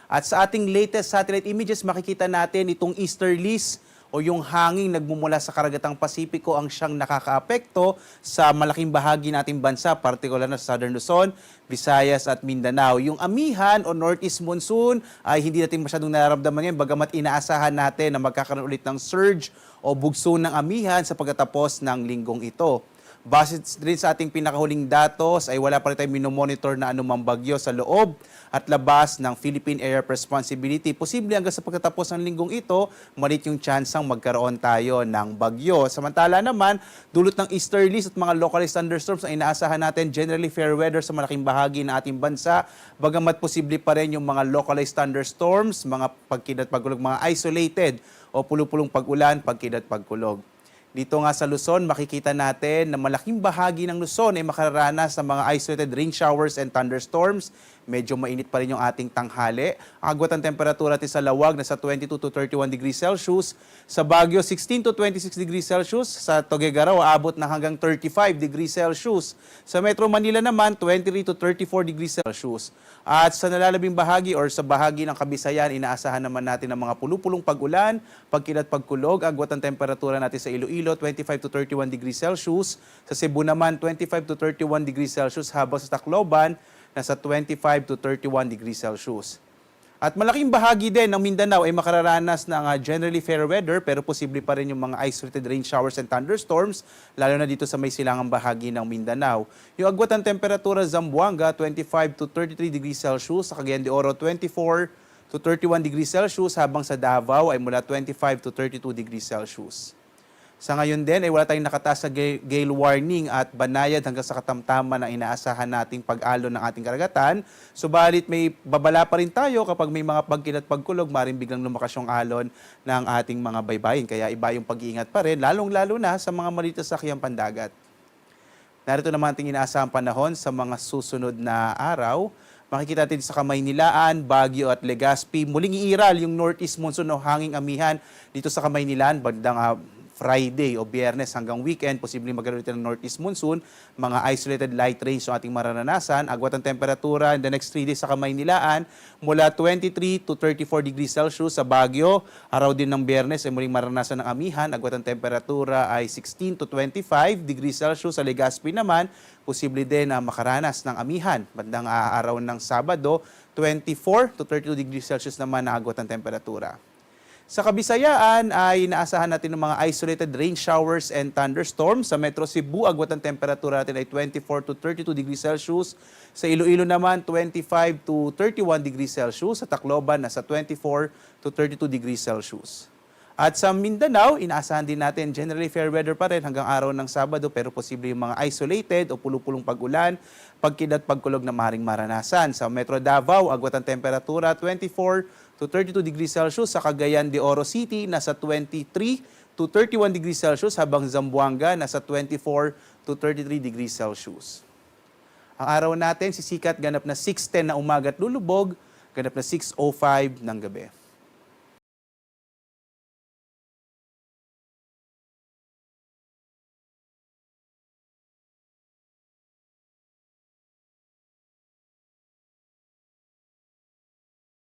At sa ating latest satellite images, makikita natin itong easterlies o yung hangin nagmumula sa karagatang Pasipiko ang siyang nakakaapekto sa malaking bahagi nating bansa, partikular na sa Southern Luzon, Visayas at Mindanao. Yung amihan o northeast monsoon ay hindi natin masyadong nararamdaman ngayon, bagamat inaasahan natin na magkakaroon ulit ng surge o bugso ng amihan sa pagtatapos ng linggong ito. Base rin sa ating pinakahuling datos ay wala pa rin tayong minomonitor na anumang bagyo sa loob at labas ng Philippine Area of Responsibility. Posible hanggang sa pagkatapos ng linggong ito, malit yung tsansang magkaroon tayo ng bagyo. Samantala naman, dulot ng easterlies at mga localized thunderstorms ang inaasahan natin generally fair weather sa malaking bahagi ng ating bansa. Bagamat posible pa rin yung mga localized thunderstorms, mga pagkidat pagkulog, mga isolated o pulupulong pag-ulan, pagkidat pagkulog. Dito nga sa Luzon, makikita natin na malaking bahagi ng Luzon ay makararanas ng mga isolated rain showers and thunderstorms. Medyo mainit pa rin yung ating tanghali. Ang agwat ng temperatura natin sa Lawag na sa 22 to 31 degrees Celsius. Sa Baguio, 16 to 26 degrees Celsius. Sa Tuguegarao, aabot na hanggang 35 degrees Celsius. Sa Metro Manila naman, 23 to 34 degrees Celsius. At sa nalalabing bahagi or sa bahagi ng Kabisayan, inaasahan naman natin ng mga pulupulong pag-ulan, pagkilat pagkulog. Agwat ng temperatura natin sa Iloilo, 25 to 31 degrees Celsius. Sa Cebu naman, 25 to 31 degrees Celsius. Habang sa Tacloban, nasa 25 to 31 degrees Celsius. At malaking bahagi din ng Mindanao ay makararanas ng generally fair weather pero posible pa rin yung mga isolated rain showers and thunderstorms, lalo na dito sa may silangang bahagi ng Mindanao. Yung agwat ng temperatura sa Zamboanga, 25 to 33 degrees Celsius. Sa Cagayan de Oro, 24 to 31 degrees Celsius. Habang sa Davao ay mula 25 to 32 degrees Celsius. Sa ngayon din ay wala tayong nakataas sa gale warning at banayad hanggang sa katamtaman na inaasahan nating pag-alon ng ating karagatan. Subalit may babala pa rin tayo kapag may mga pagkilat pagkulog, maring biglang lumakas yung alon ng ating mga baybayin. Kaya iba yung pag-iingat pa rin, lalong-lalo na sa mga maliit sa sakyang pandagat. Narito naman ating inaasahang panahon sa mga susunod na araw. Makikita natin sa Kamaynilaan, Baguio at Legazpi. Muling iiral yung northeast monsoon o hanging amihan dito sa Kamaynilaan, bandang Friday o Biyernes hanggang weekend, posibleng magkaroon ng northeast monsoon, mga isolated light rains yung ating mararanasan. Agwat ang temperatura in the next 3 days sa Kamaynilaan mula 23 to 34 degrees Celsius. Sa Baguio, araw din ng Biyernes ay muling maranasan ng amihan. Agwat ang temperatura ay 16 to 25 degrees Celsius. Sa Legazpi naman, posible din na makaranas ng amihan. Bandang araw ng Sabado, 24 to 32 degrees Celsius naman na agwat ang temperatura. Sa Kabisayaan ay inaasahan natin ng mga isolated rain showers and thunderstorms. Sa Metro Cebu, agwat ang temperatura natin ay 24 to 32 degrees Celsius. Sa Iloilo naman, 25 to 31 degrees Celsius. Sa Tacloban, nasa 24 to 32 degrees Celsius. At sa Mindanao, inaasahan din natin generally fair weather pa rin hanggang araw ng Sabado pero posible yung mga isolated o pulupulong pag-ulan, pagkidat pagkulog na maring maranasan. Sa Metro Davao, agwat ang temperatura 24 to 32 degrees Celsius. Sa Cagayan de Oro City, nasa 23 to 31 degrees Celsius. Habang Zamboanga, nasa 24 to 33 degrees Celsius. Ang araw natin, sisikat ganap na 6:10 na umaga at lulubog, ganap na 6:05 ng gabi.